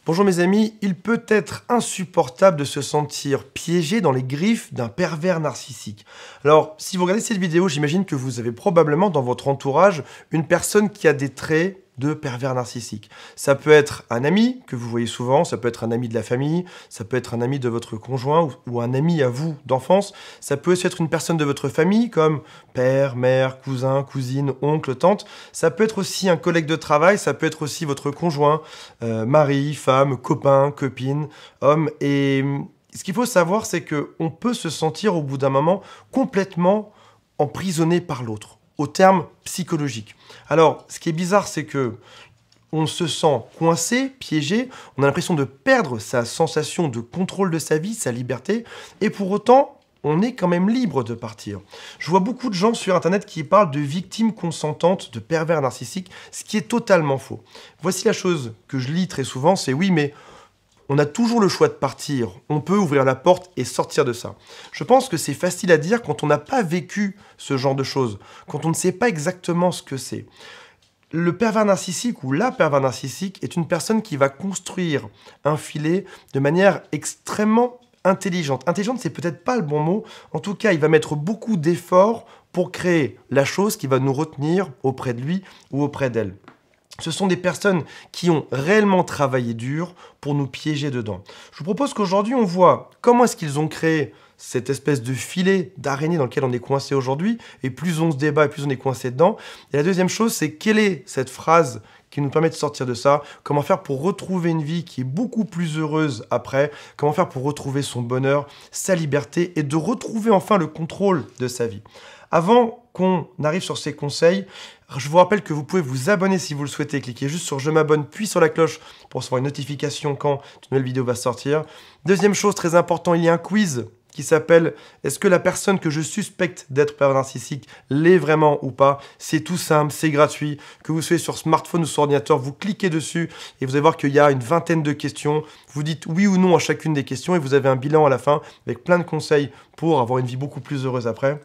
Bonjour mes amis, il peut être insupportable de se sentir piégé dans les griffes d'un pervers narcissique. Alors, si vous regardez cette vidéo, j'imagine que vous avez probablement dans votre entourage une personne qui a des traits de pervers narcissique. Ça peut être un ami que vous voyez souvent, ça peut être un ami de la famille, ça peut être un ami de votre conjoint ou un ami à vous d'enfance, ça peut aussi être une personne de votre famille comme père, mère, cousin, cousine, oncle, tante, ça peut être aussi un collègue de travail, ça peut être aussi votre conjoint, mari, femme, copain, copine, homme. Et ce qu'il faut savoir, c'est qu'on peut se sentir au bout d'un moment complètement emprisonné par l'autre, au terme psychologique. Alors, ce qui est bizarre, c'est que on se sent coincé, piégé, on a l'impression de perdre sa sensation de contrôle de sa vie, sa liberté, et pour autant, on est quand même libre de partir. Je vois beaucoup de gens sur Internet qui parlent de victimes consentantes de pervers narcissiques, ce qui est totalement faux. Voici la chose que je lis très souvent, c'est oui, mais on a toujours le choix de partir, on peut ouvrir la porte et sortir de ça. Je pense que c'est facile à dire quand on n'a pas vécu ce genre de choses, quand on ne sait pas exactement ce que c'est. Le pervers narcissique ou la pervers narcissique est une personne qui va construire un filet de manière extrêmement intelligente. Intelligente, c'est peut-être pas le bon mot. En tout cas, il va mettre beaucoup d'efforts pour créer la chose qui va nous retenir auprès de lui ou auprès d'elle. Ce sont des personnes qui ont réellement travaillé dur pour nous piéger dedans. Je vous propose qu'aujourd'hui, on voit comment est-ce qu'ils ont créé cette espèce de filet d'araignée dans lequel on est coincé aujourd'hui, et plus on se débat, et plus on est coincé dedans. Et la deuxième chose, c'est quelle est cette phrase qui nous permet de sortir de ça, comment faire pour retrouver une vie qui est beaucoup plus heureuse après, comment faire pour retrouver son bonheur, sa liberté, et de retrouver enfin le contrôle de sa vie. Avant qu'on arrive sur ces conseils, je vous rappelle que vous pouvez vous abonner si vous le souhaitez. Cliquez juste sur je m'abonne, puis sur la cloche pour recevoir une notification quand une nouvelle vidéo va sortir. Deuxième chose très importante, il y a un quiz qui s'appelle « Est-ce que la personne que je suspecte d'être pervers narcissique l'est vraiment ou pas ?» C'est tout simple, c'est gratuit. Que vous soyez sur smartphone ou sur ordinateur, vous cliquez dessus et vous allez voir qu'il y a une vingtaine de questions. Vous dites oui ou non à chacune des questions et vous avez un bilan à la fin avec plein de conseils pour avoir une vie beaucoup plus heureuse après.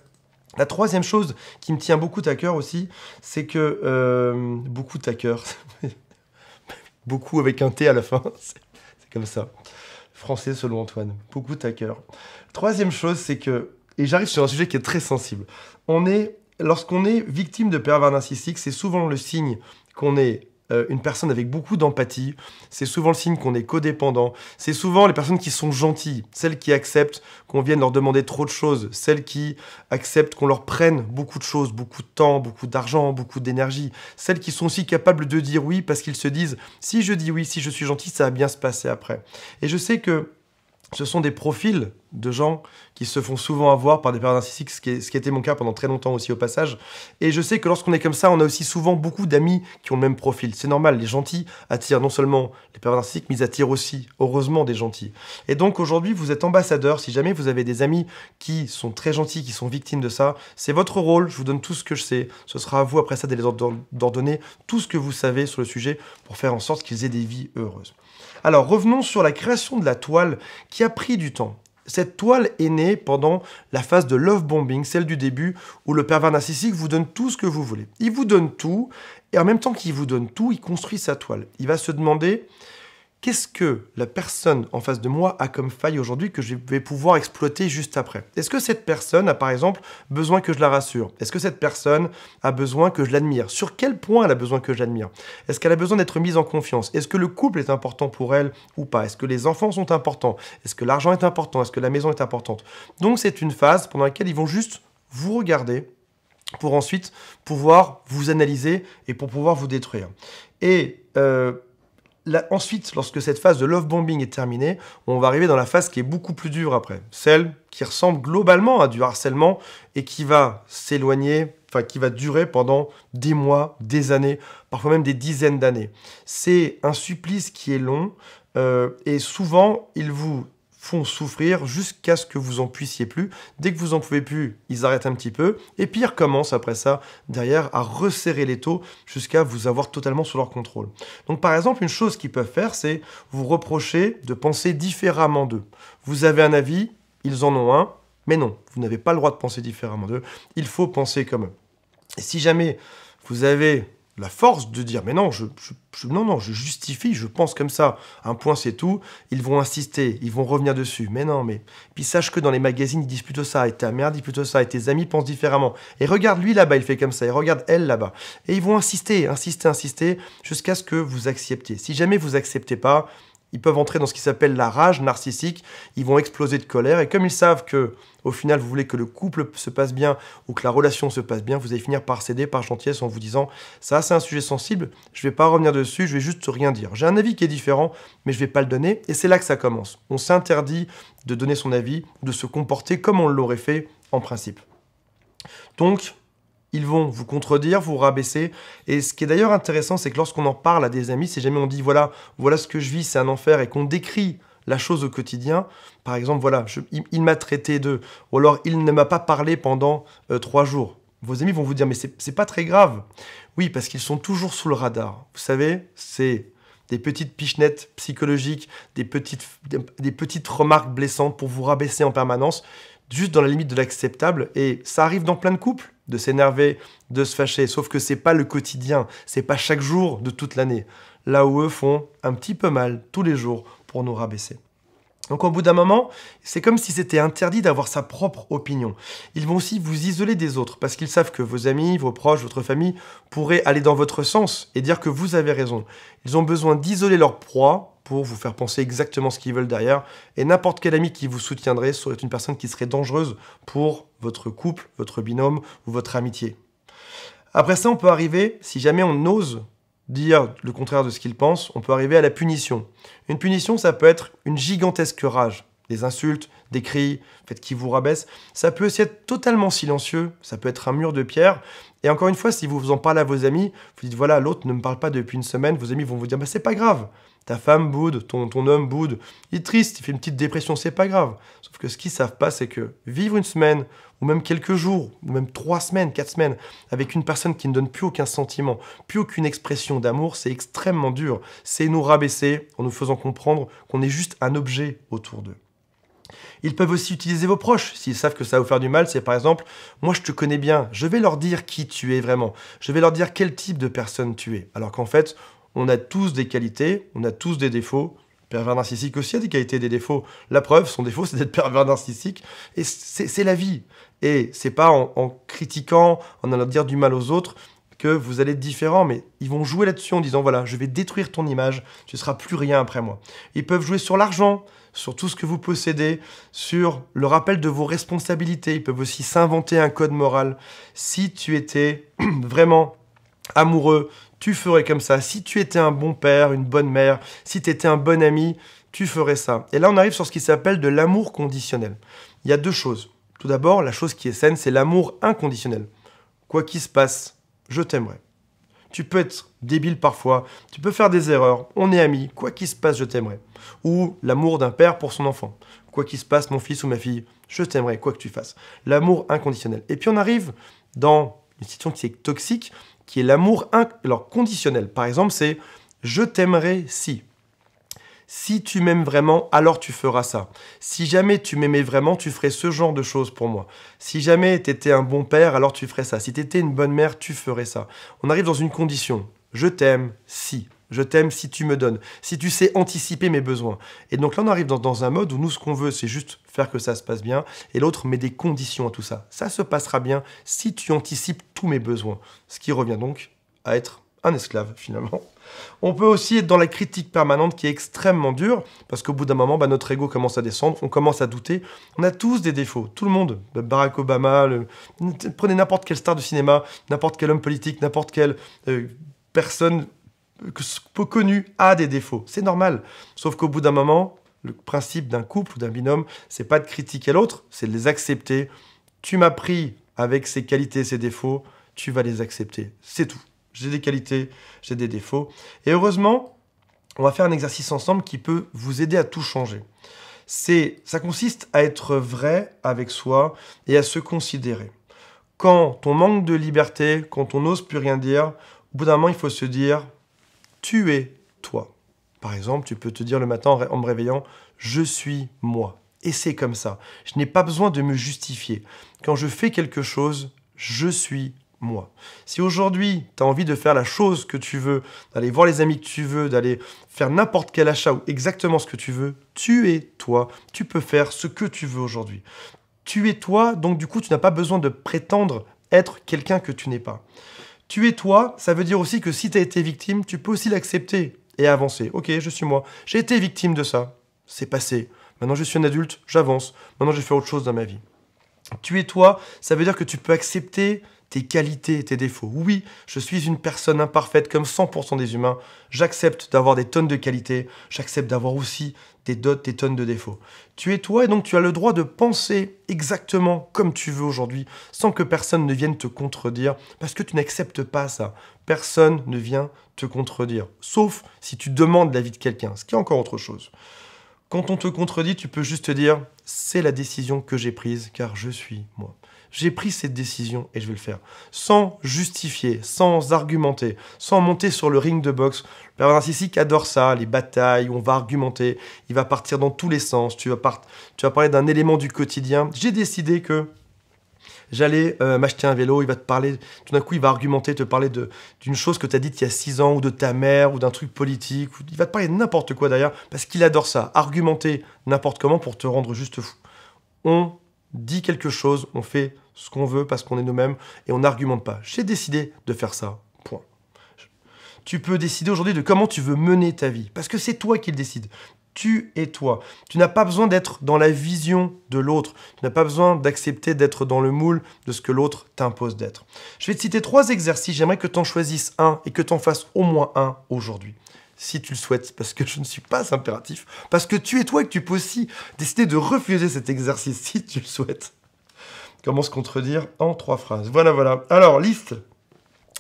La troisième chose qui me tient beaucoup à cœur aussi, c'est que... beaucoup à cœur. Beaucoup avec un T à la fin. C'est comme ça. Français selon Antoine. Beaucoup à cœur. Troisième chose, c'est que... Et j'arrive sur un sujet qui est très sensible. Lorsqu'on est victime de pervers narcissique, c'est souvent le signe qu'on est une personne avec beaucoup d'empathie. C'est souvent le signe qu'on est codépendant. C'est souvent les personnes qui sont gentilles, celles qui acceptent qu'on vienne leur demander trop de choses, celles qui acceptent qu'on leur prenne beaucoup de choses, beaucoup de temps, beaucoup d'argent, beaucoup d'énergie, celles qui sont aussi capables de dire oui parce qu'ils se disent « si je dis oui, si je suis gentil, ça va bien se passer après ». Et je sais que ce sont des profils de gens qui se font souvent avoir par des pervers narcissiques, ce qui était mon cas pendant très longtemps aussi au passage. Et je sais que lorsqu'on est comme ça, on a aussi souvent beaucoup d'amis qui ont le même profil. C'est normal, les gentils attirent non seulement les pervers narcissiques, mais ils attirent aussi, heureusement, des gentils. Et donc aujourd'hui, vous êtes ambassadeur. Si jamais vous avez des amis qui sont très gentils, qui sont victimes de ça, c'est votre rôle. Je vous donne tout ce que je sais. Ce sera à vous après ça d'ordonner tout ce que vous savez sur le sujet pour faire en sorte qu'ils aient des vies heureuses. Alors revenons sur la création de la toile qui a pris du temps. Cette toile est née pendant la phase de love bombing, celle du début, où le pervers narcissique vous donne tout ce que vous voulez. Il vous donne tout, et en même temps qu'il vous donne tout, il construit sa toile. Il va se demander, qu'est-ce que la personne en face de moi a comme faille aujourd'hui que je vais pouvoir exploiter juste après? Est-ce que cette personne a par exemple besoin que je la rassure? Est-ce que cette personne a besoin que je l'admire? Sur quel point elle a besoin que je l'admire? Est-ce qu'elle a besoin d'être mise en confiance? Est-ce que le couple est important pour elle ou pas? Est-ce que les enfants sont importants? Est-ce que l'argent est important? Est-ce que la maison est importante? Donc c'est une phase pendant laquelle ils vont juste vous regarder pour ensuite pouvoir vous analyser et pour pouvoir vous détruire. Et ensuite, lorsque cette phase de love bombing est terminée, on va arriver dans la phase qui est beaucoup plus dure après. Celle qui ressemble globalement à du harcèlement et qui va s'éloigner, enfin qui va durer pendant des mois, des années, parfois même des dizaines d'années. C'est un supplice qui est long et souvent, ils vous font souffrir jusqu'à ce que vous en puissiez plus. Dès que vous en pouvez plus, ils arrêtent un petit peu. Et puis ils recommencent après ça, derrière, à resserrer les taux jusqu'à vous avoir totalement sous leur contrôle. Donc par exemple, une chose qu'ils peuvent faire, c'est vous reprocher de penser différemment d'eux. Vous avez un avis, ils en ont un, mais non, vous n'avez pas le droit de penser différemment d'eux. Il faut penser comme eux. Et si jamais vous avez la force de dire « Mais non, non, je justifie, je pense comme ça. Un point, c'est tout. » Ils vont insister, ils vont revenir dessus. « Mais non, mais... » Puis sache que dans les magazines, ils disent plutôt ça, et ta mère dit plutôt ça, et tes amis pensent différemment. Et regarde, lui là-bas, il fait comme ça, et regarde elle là-bas. Et ils vont insister, jusqu'à ce que vous acceptiez. Si jamais vous acceptez pas, ils peuvent entrer dans ce qui s'appelle la rage narcissique, ils vont exploser de colère, et comme ils savent que, au final, vous voulez que le couple se passe bien, ou que la relation se passe bien, vous allez finir par céder, par gentillesse, en vous disant « ça, c'est un sujet sensible, je vais pas revenir dessus, je vais juste rien dire. J'ai un avis qui est différent, mais je vais pas le donner », et c'est là que ça commence. On s'interdit de donner son avis, de se comporter comme on l'aurait fait en principe. Donc, ils vont vous contredire, vous rabaisser. Et ce qui est d'ailleurs intéressant, c'est que lorsqu'on en parle à des amis, si jamais on dit voilà ce que je vis, c'est un enfer, et qu'on décrit la chose au quotidien, par exemple, voilà, il m'a traité de, ou alors il ne m'a pas parlé pendant 3 jours. Vos amis vont vous dire mais c'est pas très grave. Oui, parce qu'ils sont toujours sous le radar. Vous savez, c'est des petites pichenettes psychologiques, des petites remarques blessantes pour vous rabaisser en permanence, juste dans la limite de l'acceptable. Et ça arrive dans plein de couples, de s'énerver, de se fâcher. Sauf que c'est pas le quotidien, c'est pas chaque jour de toute l'année. Là où eux font un petit peu mal tous les jours pour nous rabaisser. Donc au bout d'un moment, c'est comme si c'était interdit d'avoir sa propre opinion. Ils vont aussi vous isoler des autres parce qu'ils savent que vos amis, vos proches, votre famille pourraient aller dans votre sens et dire que vous avez raison. Ils ont besoin d'isoler leur proie pour vous faire penser exactement ce qu'ils veulent derrière. Et n'importe quel ami qui vous soutiendrait serait une personne qui serait dangereuse pour votre couple, votre binôme ou votre amitié. Après ça, on peut arriver, si jamais on ose dire le contraire de ce qu'ils pensent, on peut arriver à la punition. Une punition, ça peut être une gigantesque rage, des insultes, des cris, le fait qu'ils vous rabaissent. Ça peut aussi être totalement silencieux, ça peut être un mur de pierre. Et encore une fois, si vous en parlez à vos amis, vous dites voilà, l'autre ne me parle pas depuis une semaine, vos amis vont vous dire bah, c'est pas grave. Ta femme boude, ton homme boude, il est triste, il fait une petite dépression, c'est pas grave. Sauf que ce qu'ils savent pas, c'est que vivre une semaine, ou même quelques jours, ou même 3 semaines, 4 semaines, avec une personne qui ne donne plus aucun sentiment, plus aucune expression d'amour, c'est extrêmement dur. C'est nous rabaisser en nous faisant comprendre qu'on est juste un objet autour d'eux. Ils peuvent aussi utiliser vos proches, s'ils savent que ça va vous faire du mal, c'est par exemple « moi je te connais bien, je vais leur dire qui tu es vraiment, je vais leur dire quel type de personne tu es ». Alors qu'en fait, on a tous des qualités, on a tous des défauts. Le pervers narcissique aussi a des qualités et des défauts. La preuve, son défaut, c'est d'être pervers narcissique. Et c'est la vie. Et c'est pas en critiquant, en allant dire du mal aux autres, que vous allez être différent. Mais ils vont jouer là-dessus en disant, voilà, je vais détruire ton image, tu ne seras plus rien après moi. Ils peuvent jouer sur l'argent, sur tout ce que vous possédez, sur le rappel de vos responsabilités. Ils peuvent aussi s'inventer un code moral. Si tu étais vraiment amoureux, tu ferais comme ça. Si tu étais un bon père, une bonne mère, si tu étais un bon ami, tu ferais ça. Et là, on arrive sur ce qui s'appelle de l'amour conditionnel. Il y a 2 choses. Tout d'abord, la chose qui est saine, c'est l'amour inconditionnel. Quoi qu'il se passe, je t'aimerai. Tu peux être débile parfois, tu peux faire des erreurs, on est amis, quoi qu'il se passe, je t'aimerai. Ou l'amour d'un père pour son enfant. Quoi qu'il se passe, mon fils ou ma fille, je t'aimerai, quoi que tu fasses. L'amour inconditionnel. Et puis on arrive dans une situation qui est toxique, qui est l'amour conditionnel. Par exemple, c'est « je t'aimerai si ». Si tu m'aimes vraiment, alors tu feras ça. Si jamais tu m'aimais vraiment, tu ferais ce genre de choses pour moi. Si jamais tu étais un bon père, alors tu ferais ça. Si tu étais une bonne mère, tu ferais ça. On arrive dans une condition. Je t'aime si. Je t'aime si tu me donnes. Si tu sais anticiper mes besoins. Et donc là, on arrive dans un mode où nous, ce qu'on veut, c'est juste faire que ça se passe bien. Et l'autre met des conditions à tout ça. Ça se passera bien si tu anticipes tous mes besoins. Ce qui revient donc à être un esclave, finalement. On peut aussi être dans la critique permanente qui est extrêmement dure, parce qu'au bout d'un moment, notre ego commence à descendre, on commence à douter. On a tous des défauts, tout le monde. Barack Obama, prenez n'importe quelle star de cinéma, n'importe quel homme politique, n'importe quelle personne peu connue a des défauts. C'est normal. Sauf qu'au bout d'un moment, le principe d'un couple ou d'un binôme, c'est pas de critiquer l'autre, c'est de les accepter. Tu m'as pris avec ses qualités, ses défauts, tu vas les accepter. C'est tout. J'ai des qualités, j'ai des défauts. Et heureusement, on va faire un exercice ensemble qui peut vous aider à tout changer. Ça consiste à être vrai avec soi et à se considérer. Quand on manque de liberté, quand on n'ose plus rien dire, au bout d'un moment, il faut se dire « tu es toi ». Par exemple, tu peux te dire le matin en me réveillant « je suis moi ». Et c'est comme ça. Je n'ai pas besoin de me justifier. Quand je fais quelque chose, je suis moi. Si aujourd'hui, tu as envie de faire la chose que tu veux, d'aller voir les amis que tu veux, d'aller faire n'importe quel achat ou exactement ce que tu veux, tu es toi. Tu peux faire ce que tu veux aujourd'hui. Tu es toi, donc du coup, tu n'as pas besoin de prétendre être quelqu'un que tu n'es pas. Tu es toi, ça veut dire aussi que si tu as été victime, tu peux aussi l'accepter et avancer. Ok, je suis moi. J'ai été victime de ça. C'est passé. Maintenant, je suis un adulte, j'avance. Maintenant, je fais autre chose dans ma vie. Tu es toi, ça veut dire que tu peux accepter tes qualités et tes défauts. Oui, je suis une personne imparfaite comme 100% des humains. J'accepte d'avoir des tonnes de qualités. J'accepte d'avoir aussi des tonnes de défauts. Tu es toi et donc tu as le droit de penser exactement comme tu veux aujourd'hui sans que personne ne vienne te contredire parce que tu n'acceptes pas ça. Personne ne vient te contredire. Sauf si tu demandes l'avis de quelqu'un, ce qui est encore autre chose. Quand on te contredit, tu peux juste te dire « c'est la décision que j'ai prise car je suis moi ». J'ai pris cette décision et je vais le faire. Sans justifier, sans argumenter, sans monter sur le ring de boxe. Le pervers narcissique adore ça, les batailles où on va argumenter. Il va partir dans tous les sens. Tu vas parler d'un élément du quotidien. J'ai décidé que j'allais m'acheter un vélo. Il va te parler, tout d'un coup, il va argumenter, te parler d'une chose que tu as dite il y a 6 ans, ou de ta mère, ou d'un truc politique. Il va te parler de n'importe quoi d'ailleurs, parce qu'il adore ça. Argumenter n'importe comment pour te rendre juste fou. On dit quelque chose, on fait ce qu'on veut parce qu'on est nous-mêmes et on n'argumente pas. J'ai décidé de faire ça, point. Tu peux décider aujourd'hui de comment tu veux mener ta vie parce que c'est toi qui le décides. Tu es toi. Tu n'as pas besoin d'être dans la vision de l'autre. Tu n'as pas besoin d'accepter d'être dans le moule de ce que l'autre t'impose d'être. Je vais te citer 3 exercices. J'aimerais que tu en choisisses un et que tu en fasses au moins un aujourd'hui. Si tu le souhaites, parce que je ne suis pas impératif, parce que tu es toi et que tu peux aussi décider de refuser cet exercice si tu le souhaites. Comment se contredire en 3 phrases. Voilà. Alors, liste.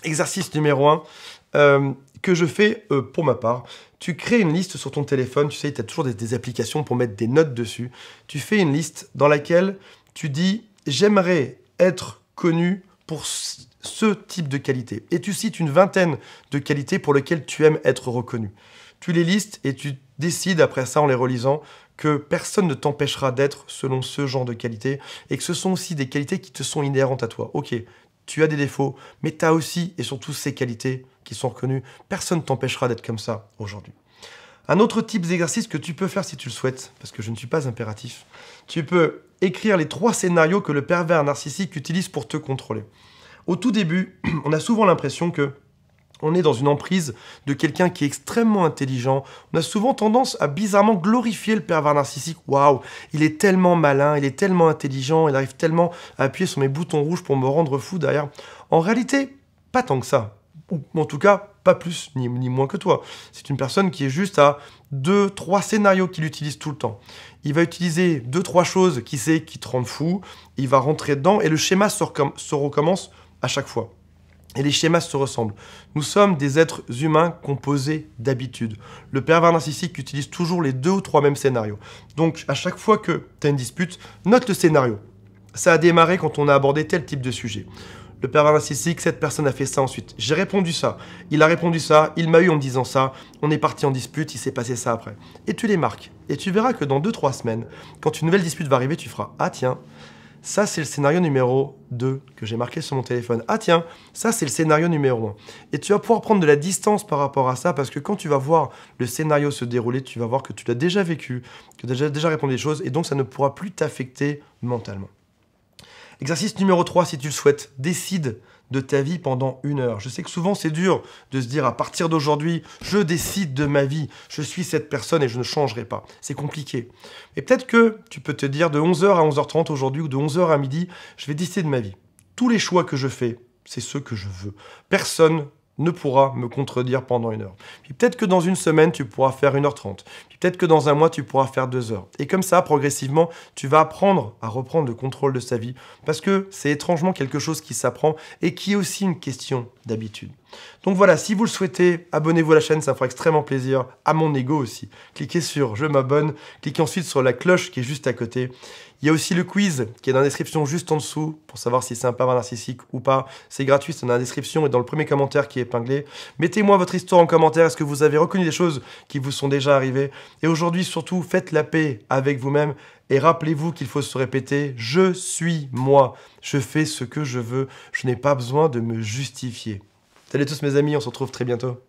Exercice numéro 1 que je fais pour ma part. Tu crées une liste sur ton téléphone. Tu sais, tu as toujours des applications pour mettre des notes dessus. Tu fais une liste dans laquelle tu dis « J'aimerais être connu pour ce type de qualité ». Et tu cites une vingtaine de qualités pour lesquelles tu aimes être reconnu. Tu les listes et tu décides, après ça, en les relisant, que personne ne t'empêchera d'être selon ce genre de qualité et que ce sont aussi des qualités qui te sont inhérentes à toi. Ok, tu as des défauts, mais tu as aussi et surtout ces qualités qui sont reconnues. Personne ne t'empêchera d'être comme ça aujourd'hui. Un autre type d'exercice que tu peux faire si tu le souhaites, parce que je ne suis pas impératif, tu peux écrire les 3 scénarios que le pervers narcissique utilise pour te contrôler. Au tout début, on a souvent l'impression que on est dans une emprise de quelqu'un qui est extrêmement intelligent. On a souvent tendance à bizarrement glorifier le pervers narcissique. Waouh, il est tellement malin, il est tellement intelligent, il arrive tellement à appuyer sur mes boutons rouges pour me rendre fou derrière. En réalité, pas tant que ça. Ou en tout cas, pas plus ni moins que toi. C'est une personne qui est juste à 2-3 scénarios qu'il utilise tout le temps. Il va utiliser 2-3 choses qui te rendent fou, il va rentrer dedans et le schéma se recommence à chaque fois. Et les schémas se ressemblent. Nous sommes des êtres humains composés d'habitudes. Le pervers narcissique utilise toujours les 2 ou 3 mêmes scénarios. Donc, à chaque fois que tu as une dispute, note le scénario. Ça a démarré quand on a abordé tel type de sujet. Le pervers narcissique, cette personne a fait ça ensuite. J'ai répondu ça. Il a répondu ça. Il m'a eu en me disant ça. On est parti en dispute. Il s'est passé ça après. Et tu les marques. Et tu verras que dans 2-3 semaines, quand une nouvelle dispute va arriver, tu feras « Ah tiens, ça, c'est le scénario numéro 2 que j'ai marqué sur mon téléphone. Ah tiens, ça, c'est le scénario numéro 1. » Et tu vas pouvoir prendre de la distance par rapport à ça parce que quand tu vas voir le scénario se dérouler, tu vas voir que tu l'as déjà vécu, que tu as déjà répondu des choses et donc ça ne pourra plus t'affecter mentalement. Exercice numéro 3, si tu le souhaites, décide de ta vie pendant 1 heure. Je sais que souvent c'est dur de se dire à partir d'aujourd'hui, je décide de ma vie, je suis cette personne et je ne changerai pas. C'est compliqué. Et peut-être que tu peux te dire de 11h à 11h30 aujourd'hui ou de 11h à midi, je vais décider de ma vie. Tous les choix que je fais, c'est ceux que je veux. Personne ne pourra me contredire pendant 1 heure. Puis peut-être que dans une semaine, tu pourras faire 1h30. Puis peut-être que dans un mois, tu pourras faire 2 heures. Et comme ça, progressivement, tu vas apprendre à reprendre le contrôle de sa vie parce que c'est étrangement quelque chose qui s'apprend et qui est aussi une question d'habitude. Donc voilà, si vous le souhaitez, abonnez-vous à la chaîne, ça me fera extrêmement plaisir, à mon ego aussi. Cliquez sur je m'abonne, cliquez ensuite sur la cloche qui est juste à côté. Il y a aussi le quiz qui est dans la description juste en dessous pour savoir si c'est un pervers narcissique ou pas. C'est gratuit, c'est dans la description et dans le premier commentaire qui est épinglé. Mettez-moi votre histoire en commentaire, est-ce que vous avez reconnu des choses qui vous sont déjà arrivées? Et aujourd'hui, surtout, faites la paix avec vous-même et rappelez-vous qu'il faut se répéter « Je suis moi, je fais ce que je veux, je n'ai pas besoin de me justifier ». Salut à tous mes amis, on se retrouve très bientôt.